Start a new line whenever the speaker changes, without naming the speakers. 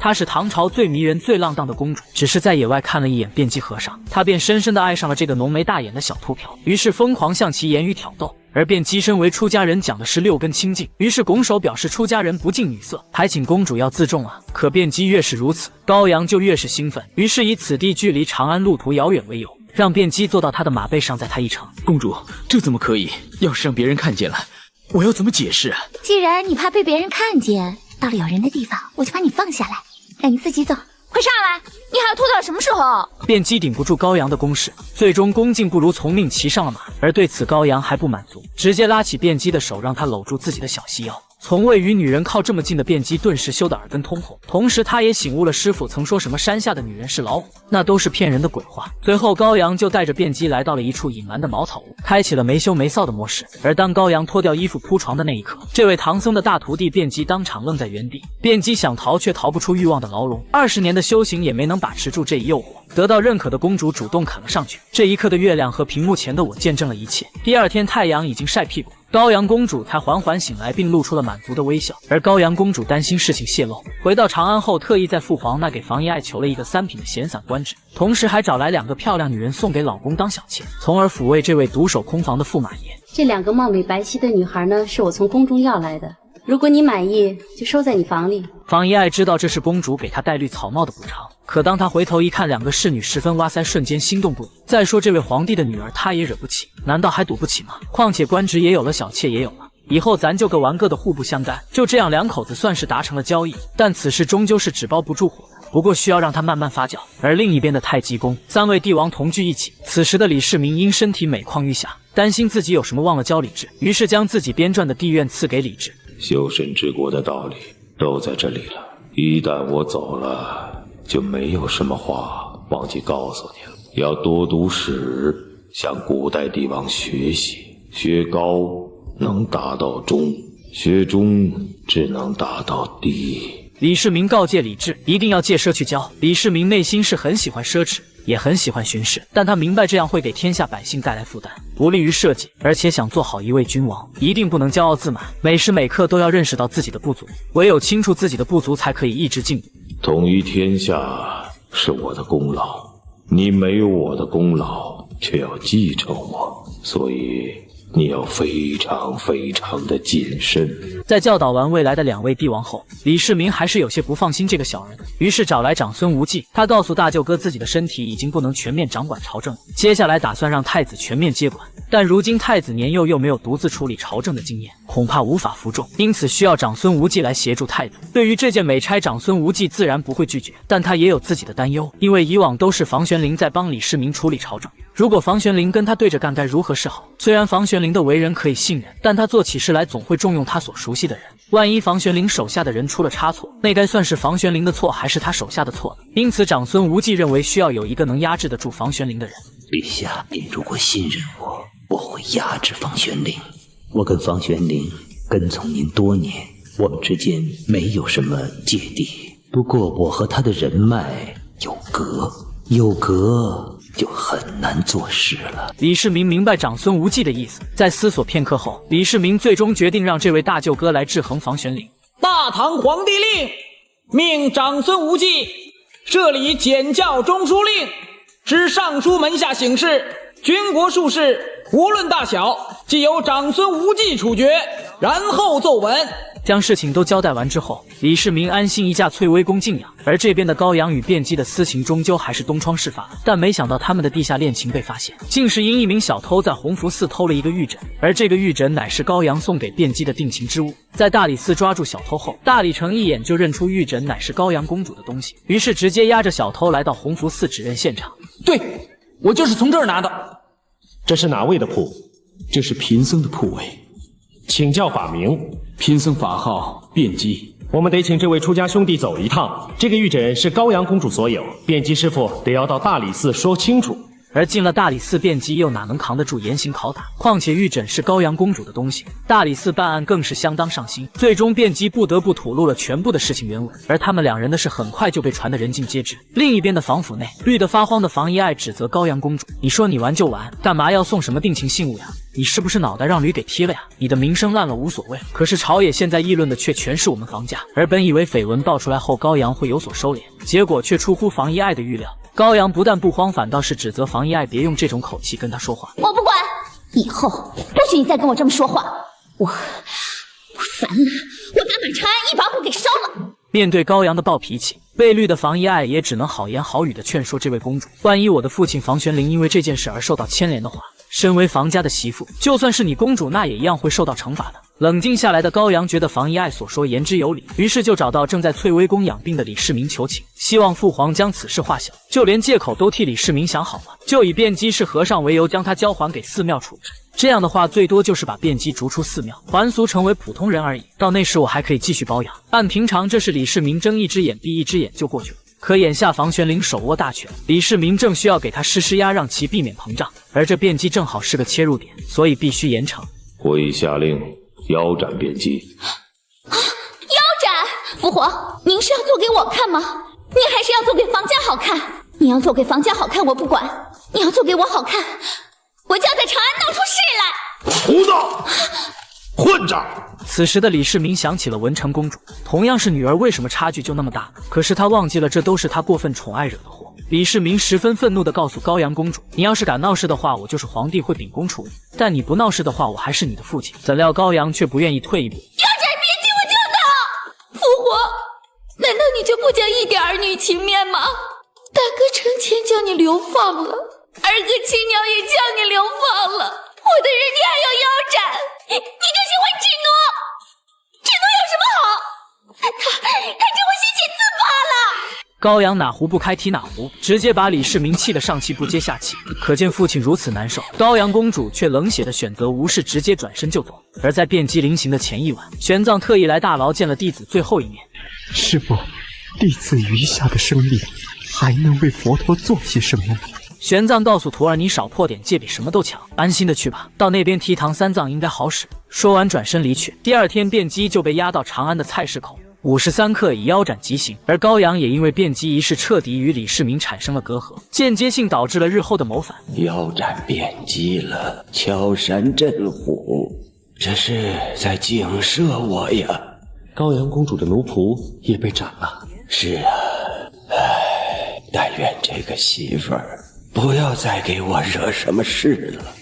她是唐朝最迷人、最浪荡的公主。只是在野外看了一眼辩机和尚，她便深深地爱上了这个浓眉大眼的小秃瓢，于是疯狂向其言语挑逗。而辩机身为出家人，讲的是6根清净，于是拱手表示出家人不近女色，还请公主要自重啊。可辩机越是如此，高阳就越是兴奋，于是以此地距离长安路途遥远为由，让辩机坐到他的马背上载他一程。
公主，这怎么可以？要是让别人看见了，我要怎么解释啊？
既然你怕被别人看见，到了有人的地方，我就把你放下来，让你自己走。快上来！你还要拖到什么时候？
辩机顶不住高阳的攻势，最终恭敬不如从命骑上了马。而对此高阳还不满足，直接拉起辩机的手，让他搂住自己的小细腰。从未与女人靠这么近的辩机顿时羞得耳根通红，同时他也醒悟了师傅曾说什么山下的女人是老虎，那都是骗人的鬼话。随后高阳就带着辩机来到了一处隐瞒的茅草屋，开启了没羞没臊的模式。而当高阳脱掉衣服铺床的那一刻，这位唐僧的大徒弟辩机当场愣在原地。辩机想逃却逃不出欲望的牢笼，20年的修行也没能把持住这一诱惑。得到认可的公主主动啃了上去。这一刻的月亮和屏幕前的我见证了一切。第二天太阳已经晒屁股，高阳公主才缓缓醒来，并露出了满足的微笑。而高阳公主担心事情泄露，回到长安后，特意在父皇那给房遗爱求了一个3品的闲散官职，同时还找来2个漂亮女人送给老公当小妾，从而抚慰这位独守空房的驸马爷。
这2个貌美白皙的女孩呢，是我从宫中要来的。如果你满意，就收在你房里。
房遗爱知道这是公主给她戴绿草帽的补偿，可当她回头一看，2个侍女十分哇塞，瞬间心动不已。再说这位皇帝的女儿，她也惹不起，难道还赌不起吗？况且官职也有了，小妾也有了，以后咱就各玩各的，互不相干。就这样，2口子算是达成了交易。但此事终究是纸包不住火的，不过需要让它慢慢发酵。而另一边的太极宫，3位帝王同聚一起。此时的李世民因身体每况愈下，担心自己有什么忘了教李治，于是将自己编撰的地院赐给李治。
修身治国的道理都在这里了，一旦我走了，就没有什么话忘记告诉你了。要多读史，向古代帝王学习，学高能达到中，学中只能达到低。
李世民告诫李治一定要戒奢去骄。李世民内心是很喜欢奢侈，也很喜欢巡视，但他明白这样会给天下百姓带来负担，不利于社稷，而且想做好一位君王，一定不能骄傲自满，每时每刻都要认识到自己的不足，唯有清楚自己的不足，才可以一直进步。
统一天下是我的功劳，你没有我的功劳，却要继承我，所以你要非常非常的谨慎。
在教导完未来的2位帝王后，李世民还是有些不放心这个小儿子，于是找来长孙无忌。他告诉大舅哥自己的身体已经不能全面掌管朝政，接下来打算让太子全面接管。但如今太子年幼，又没有独自处理朝政的经验，恐怕无法服众，因此需要长孙无忌来协助太子。对于这件美差，长孙无忌自然不会拒绝，但他也有自己的担忧，因为以往都是房玄龄在帮李世民处理朝政，如果房玄龄跟他对着干，该如何是好？虽然房玄龄的为人可以信任，但他做起事来总会重用他所熟悉的人。万一房玄龄手下的人出了差错，那该算是房玄龄的错，还是他手下的错呢？因此，长孙无忌认为需要有一个能压制得住房玄龄的人。
陛下，您如果信任我，我会压制房玄龄。我跟房玄龄跟从您多年，我们之间没有什么芥蒂，不过我和他的人脉有隔就很难做事了。
李世民明白长孙无忌的意思，在思索片刻后，李世民最终决定让这位大舅哥来制衡房玄龄。
大唐皇帝令，命长孙无忌设立检校中书令，知尚书门下省事，军国术士无论大小，即由长孙无忌处决，然后奏闻。
将事情都交代完之后，李世民安心一架翠微宫静养。而这边的高阳与卞姬的私情终究还是东窗事发，但没想到他们的地下恋情被发现，竟是因一名小偷在弘福寺偷了一个玉枕，而这个玉枕乃是高阳送给卞姬的定情之物。在大理寺抓住小偷后，大理成一眼就认出玉枕乃是高阳公主的东西，于是直接押着小偷来到弘福寺指认现场。
对，我就是从这儿拿的。
这是哪位的铺？
这是贫僧的铺位。
请教法名。
贫僧法号卞姬。
我们得请这位出家兄弟走一趟。这个玉枕是高阳公主所有，卞姬师傅得要到大理寺说清楚。
而进了大理寺辩机又哪能扛得住严刑拷打？况且玉枕是高阳公主的东西，大理寺办案更是相当上心。最终辩机不得不吐露了全部的事情原委，而他们两人的事很快就被传得人尽皆知。另一边的房府内，绿得发慌的房遗爱指责高阳公主：“你说你玩就玩，干嘛要送什么定情信物呀？你是不是脑袋让驴给踢了呀？你的名声烂了无所谓，可是朝野现在议论的却全是我们房家。”而本以为绯闻爆出来后高阳会有所收敛，结果却出乎房遗爱的预料。高阳不但不慌，反倒是指责房遗爱别用这种口气跟他说话。
我不管，以后不许你再跟我这么说话。我烦了，我敢把长安一把火给烧了。
面对高阳的暴脾气，被绿的房遗爱也只能好言好语的劝说这位公主，万一我的父亲房玄龄因为这件事而受到牵连的话，身为房家的媳妇，就算是你公主，那也一样会受到惩罚的。冷静下来的高阳觉得房遗爱所说言之有理，于是就找到正在翠微宫养病的李世民求情，希望父皇将此事化小，就连借口都替李世民想好了，就以辩机是和尚为由将他交还给寺庙处置。这样的话，最多就是把辩机逐出寺庙，还俗成为普通人而已。到那时我还可以继续包养。按平常，这是李世民睁一只眼闭一只眼就过去了。可眼下房玄龄手握大权，李世民正需要给他施压，让其避免膨胀，而这辩机正好是个切入点，所以必须严惩。
我已下令腰斩辩机。
腰斩！父皇，您是要做给我看吗？您还是要做给房家好看？你要做给房家好看，我不管；你要做给我好看，我就要在长安闹出事来！
胡闹！混账！
此时的李世民想起了文成公主，同样是女儿，为什么差距就那么大？可是他忘记了，这都是他过分宠爱惹的祸。李世民十分愤怒地告诉高阳公主：“你要是敢闹事的话，我就是皇帝会秉公处理；但你不闹事的话，我还是你的父亲。”怎料高阳却不愿意退一步。
腰斩辩机，我就闹！父皇，难道你就不讲一点儿女情面吗？大哥成前叫你流放了，二哥亲娘也叫你流放了，我的人你还要腰斩，你就是会治奴，治奴有什么好？他这会先前自罚了。
高阳哪壶不开提哪壶，直接把李世民气得上气不接下气。可见父亲如此难受，高阳公主却冷血的选择无视，直接转身就走。而在辩机临行的前一晚，玄奘特意来大牢见了弟子最后一面。
师父，弟子余下的生命还能为佛陀做些什么？
玄奘告诉徒儿：“你少破点戒，比什么都强，安心的去吧。到那边提唐三藏应该好使。”说完转身离去。第二天，辩机就被押到长安的菜市口。53刻以腰斩即刑，而高阳也因为辩机一事彻底与李世民产生了隔阂，间接性导致了日后的谋反。
腰斩辩机了，敲山震虎，这是在警示我呀！
高阳公主的奴仆也被斩了。
是啊，但愿这个媳妇儿不要再给我惹什么事了。